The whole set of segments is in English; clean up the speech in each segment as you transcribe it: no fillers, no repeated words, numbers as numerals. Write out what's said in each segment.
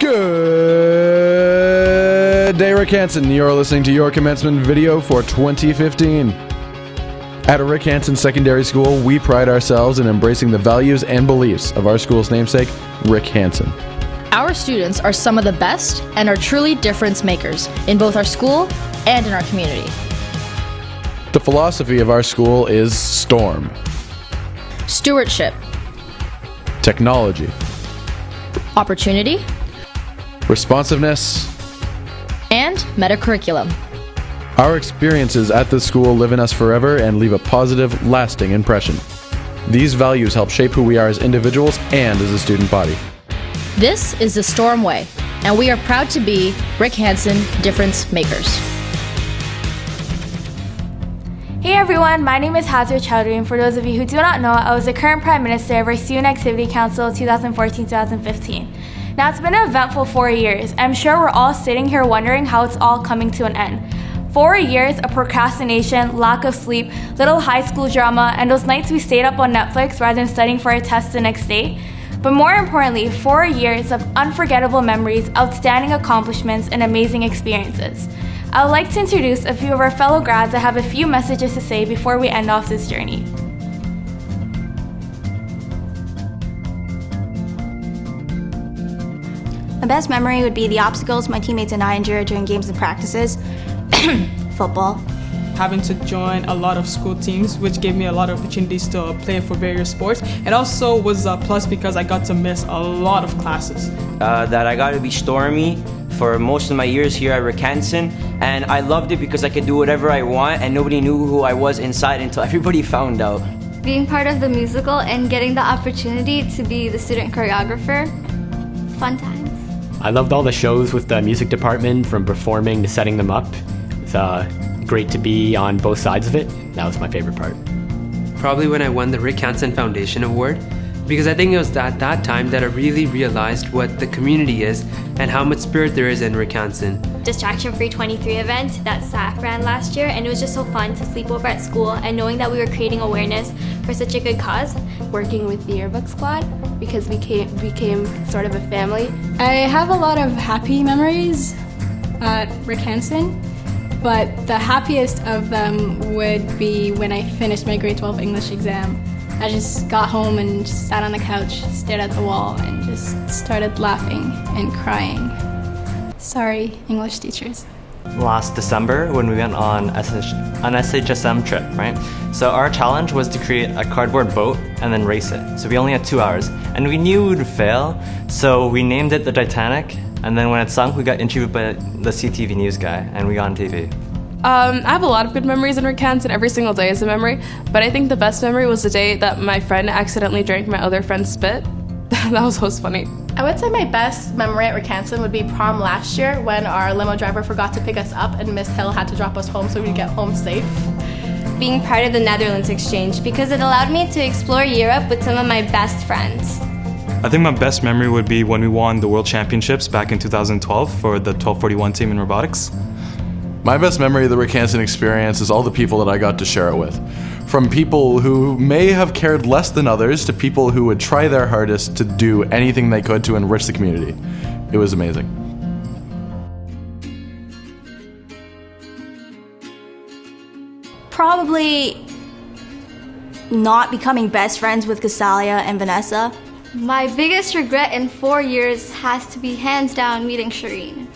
Good day, Rick Hansen. You're listening to your commencement video for 2015. At Rick Hansen Secondary School, we pride ourselves in embracing the values and beliefs of our school's namesake, Rick Hansen. Our students are some of the best and are truly difference makers in both our school and in our community. The philosophy of our school is STORM. Stewardship. Technology. Opportunity. Responsiveness. And metacurriculum. Our experiences at this school live in us forever and leave a positive, lasting impression. These values help shape who we are as individuals and as a student body. This is the STORM way, and we are proud to be Rick Hansen Difference Makers. Hey everyone, my name is Hazir Chowdhury, and for those of you who do not know, I was the current Prime Minister of our Student Activity Council 2014-2015. Now, it's been an eventful 4 years. I'm sure we're all sitting here wondering how it's all coming to an end. 4 years of procrastination, lack of sleep, little high school drama, and those nights we stayed up on Netflix rather than studying for our tests the next day. But more importantly, 4 years of unforgettable memories, outstanding accomplishments, and amazing experiences. I would like to introduce a few of our fellow grads that have a few messages to say before we end off this journey. My best memory would be the obstacles my teammates and I endured during games and practices. Football. Having to join a lot of school teams, which gave me a lot of opportunities to play for various sports. It also was a plus because I got to miss a lot of classes. That I got to be stormy for most of my years here at Rick Hansen, and I loved it because I could do whatever I want and nobody knew who I was inside until everybody found out. Being part of the musical and getting the opportunity to be the student choreographer, fun times. I loved all the shows with the music department, from performing to setting them up. It's great to be on both sides of it. That was my favorite part. Probably when I won the Rick Hansen Foundation Award, because I think it was at that time that I really realized what the community is and how much spirit there is in Rick Hansen. Distraction Free 23 event that SAF ran last year, and it was just so fun to sleep over at school and knowing that we were creating awareness for such a good cause. Working with the Yearbook Squad, because we became sort of a family. I have a lot of happy memories at Rick Hansen, but the happiest of them would be when I finished my grade 12 English exam. I just got home and just sat on the couch, stared at the wall, and just started laughing and crying. Sorry, English teachers. Last December when we went on an SHSM trip, right? So our challenge was to create a cardboard boat and then race it. So we only had 2 hours, and we knew we would fail, so we named it the Titanic, and then when it sunk, we got interviewed by the CTV news guy, and we got on TV. I have a lot of good memories in Rick Hansen. Every single day is a memory, but I think the best memory was the day that my friend accidentally drank my other friend's spit. That was always funny. I would say my best memory at Rick Hansen would be prom last year when our limo driver forgot to pick us up and Miss Hill had to drop us home so we'd get home safe. Being part of the Netherlands exchange, because it allowed me to explore Europe with some of my best friends. I think my best memory would be when we won the World Championships back in 2012 for the 1241 team in robotics. My best memory of the Rick Hansen experience is all the people that I got to share it with. From people who may have cared less than others to people who would try their hardest to do anything they could to enrich the community. It was amazing. Probably not becoming best friends with Casalia and Vanessa. My biggest regret in 4 years has to be hands down meeting Shireen.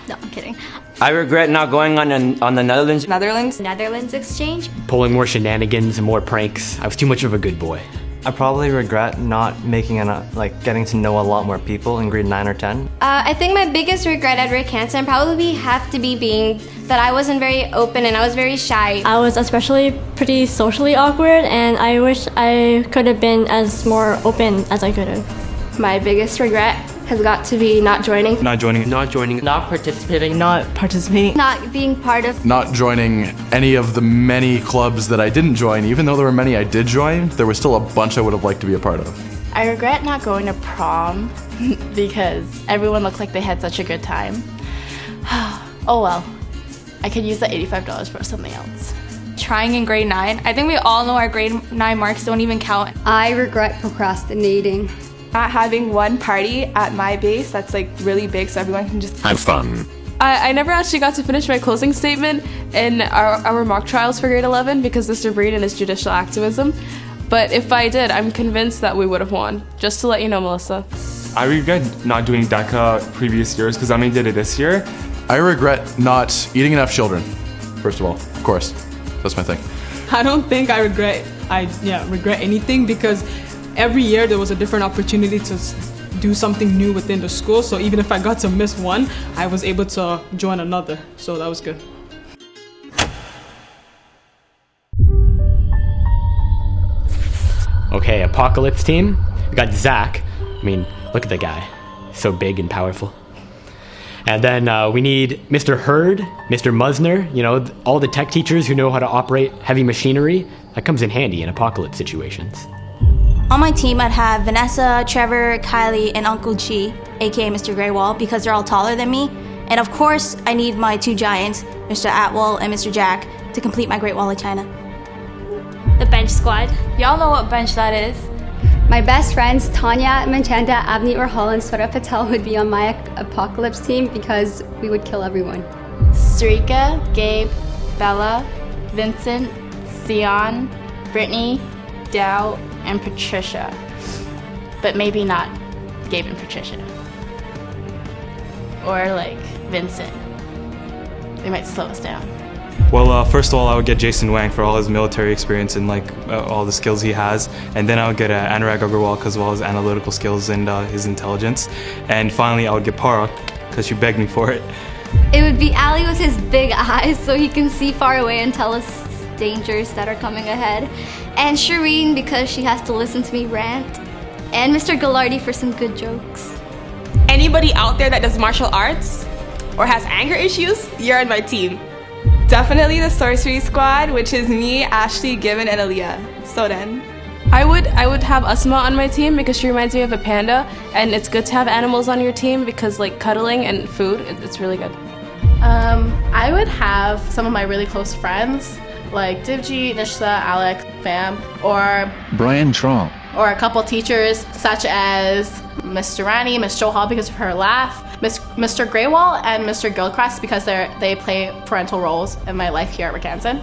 No, I'm kidding. I regret not going on the Netherlands exchange. Pulling more shenanigans and more pranks. I was too much of a good boy. I probably regret not making getting to know a lot more people in grade 9 or 10. I think my biggest regret at Rick Hansen probably have to be being that I wasn't very open and I was very shy. I was especially pretty socially awkward, and I wish I could have been as more open as I could have. My biggest regret has got to be not joining, not participating, not being part of, not joining any of the many clubs that I didn't join. Even though there were many I did join, there was still a bunch I would have liked to be a part of. I regret not going to prom because everyone looked like they had such a good time. Oh well, I could use the $85 for something else. Trying in grade 9. I think we all know our grade 9 marks don't even count. I regret procrastinating. At having one party at my base that's like really big so everyone can just have fun. I never actually got to finish my closing statement in our mock trials for grade 11 because Mr. Breen and his judicial activism. But if I did, I'm convinced that we would have won. Just to let you know, Melissa. I regret not doing DECA previous years because I only did it this year. I regret not eating enough children, first of all. Of course. That's my thing. I don't think I regret anything because every year there was a different opportunity to do something new within the school. So even if I got to miss one, I was able to join another. So that was good. Okay, Apocalypse team. We got Zach. I mean, look at the guy. So big and powerful. And then we need Mr. Hurd, Mr. Musner, you know, all the tech teachers who know how to operate heavy machinery. That comes in handy in apocalypse situations. On my team, I'd have Vanessa, Trevor, Kylie, and Uncle Chi, aka Mr. Greywall, because they're all taller than me. And of course, I need my two giants, Mr. Atwell and Mr. Jack, to complete my Great Wall of China. The bench squad. Y'all know what bench that is. My best friends, Tanya, Manchanda, Abni, or Holland, Swara Patel would be on my apocalypse team because we would kill everyone. Sarika, Gabe, Bella, Vincent, Sion, Brittany, Dow, and Patricia. But maybe not Gabe and Patricia. Or like Vincent. They might slow us down. Well, first of all, I would get Jason Wang for all his military experience and like all the skills he has, and then I would get Anurag Agarwal because of all his analytical skills and his intelligence, and finally I would get Parag because she begged me for it. It would be Ali with his big eyes so he can see far away and tell us dangers that are coming ahead, and Shireen because she has to listen to me rant, and Mr. Gallardi for some good jokes. Anybody out there that does martial arts or has anger issues, you're on my team. Definitely the sorcery squad, which is me, Ashley, Given, and Aaliyah. So then. I would have Asma on my team because she reminds me of a panda, and it's good to have animals on your team because like cuddling and food, it's really good. I would have some of my really close friends like Divji, Nishla, Alex, Fam, or Brian Traum. Or a couple teachers such as Mr. Rani, Miss Johal because of her laugh, Mr. Greywall, and Mr. Gilchrist because they play parental roles in my life here at Ricanson.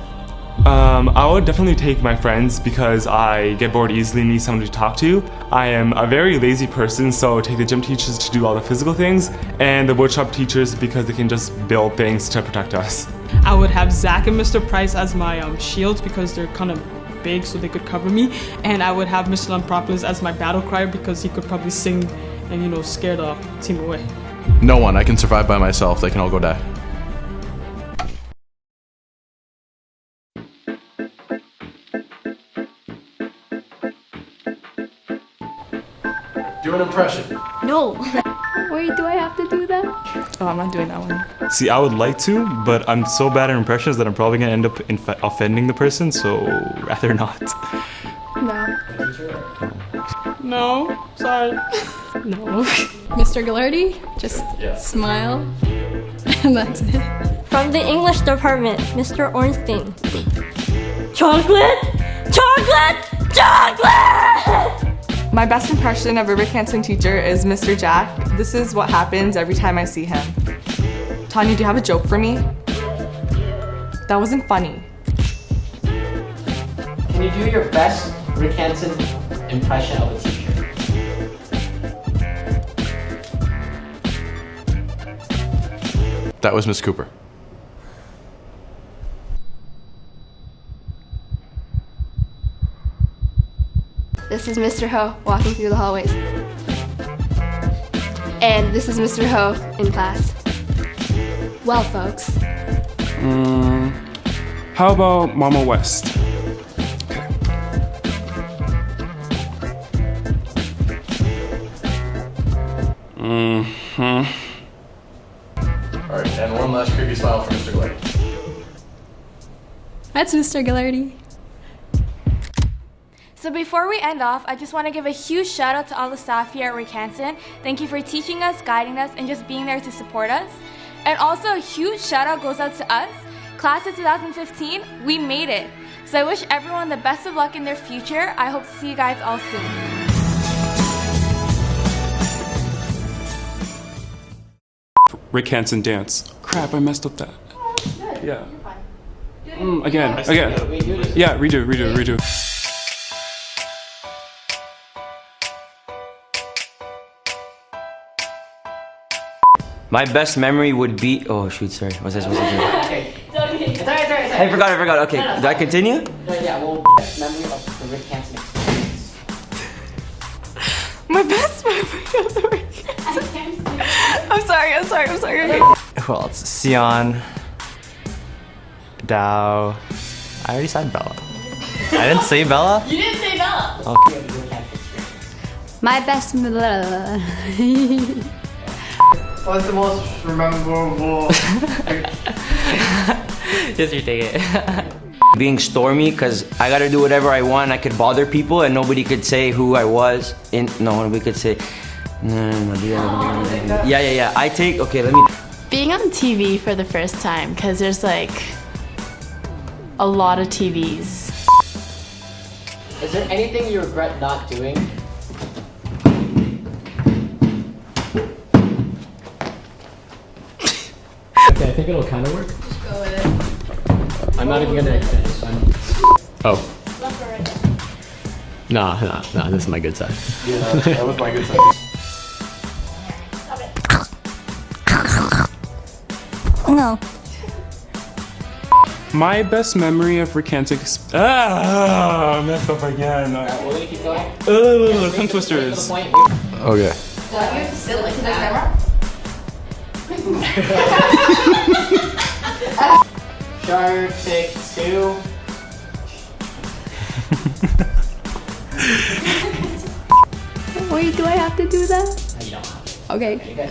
I would definitely take my friends because I get bored easily and need someone to talk to. I am a very lazy person, so I would take the gym teachers to do all the physical things, and the woodshop teachers because they can just build things to protect us. I would have Zach and Mr. Price as my shields because they're kind of big so they could cover me, and I would have Mr. Lampropolis as my battle crier because he could probably sing and scare the team away. No one. I can survive by myself. They can all go die. Do an impression. No. Wait, do I have to do that? Oh, I'm not doing that one. See, I would like to, but I'm so bad at impressions that I'm probably going to end up offending the person, so rather not. No. No, sorry. No. Mr. Gallardi, just smile, and that's it. From the English department, Mr. Ornstein. Chocolate! Chocolate! Chocolate! My best impression of a Ricanson teacher is Mr. Jack. This is what happens every time I see him. Tanya, do you have a joke for me? That wasn't funny. Can you do your best Ricanson impression of a teacher? That was Miss Cooper. This is Mr. Ho walking through the hallways. And this is Mr. Ho in class. Well, folks. How about Mama West? Alright, and one last creepy smile for Mr. Gallardi. That's Mr. Gallardi. So before we end off, I just want to give a huge shout out to all the staff here at Ricanson. Thank you for teaching us, guiding us, and just being there to support us. And also a huge shout out goes out to us. Class of 2015, we made it. So I wish everyone the best of luck in their future. I hope to see you guys all soon. Rick Hansen dance. Crap, I messed up that. Yeah. Again. Yeah, redo. My best memory would be. Oh shoot! Sorry. What's this? Okay. It's alright. I forgot. Okay. Do I continue? Yeah. Well, best memory of the Rick Hansen experience. My best memory of the Rick Hansen. I'm sorry. Okay. Well, it's Sion, Dow. I already said Bella. I didn't say Bella? You didn't say Bella. Okay. My best. What's the most memorable? Just you take it. Being Stormy, because I gotta do whatever I want. I could bother people and nobody could say who I was. Nobody could say. Yeah. I take. Okay, let me. Being on TV for the first time, because there's like a lot of TVs. Is there anything you regret not doing? Okay, I think it'll kind of work. Just go with it. I'm not even gonna extend. Oh. Nah, this is my good side. Yeah, that was my good side. No. My best memory of Rick Hansen. Messed up again. We're gonna keep going. Tongue twisters. Okay. You have to sit like that. Shark take 2. Wait, do I have to do that? No, you don't have to. Okay. Okay.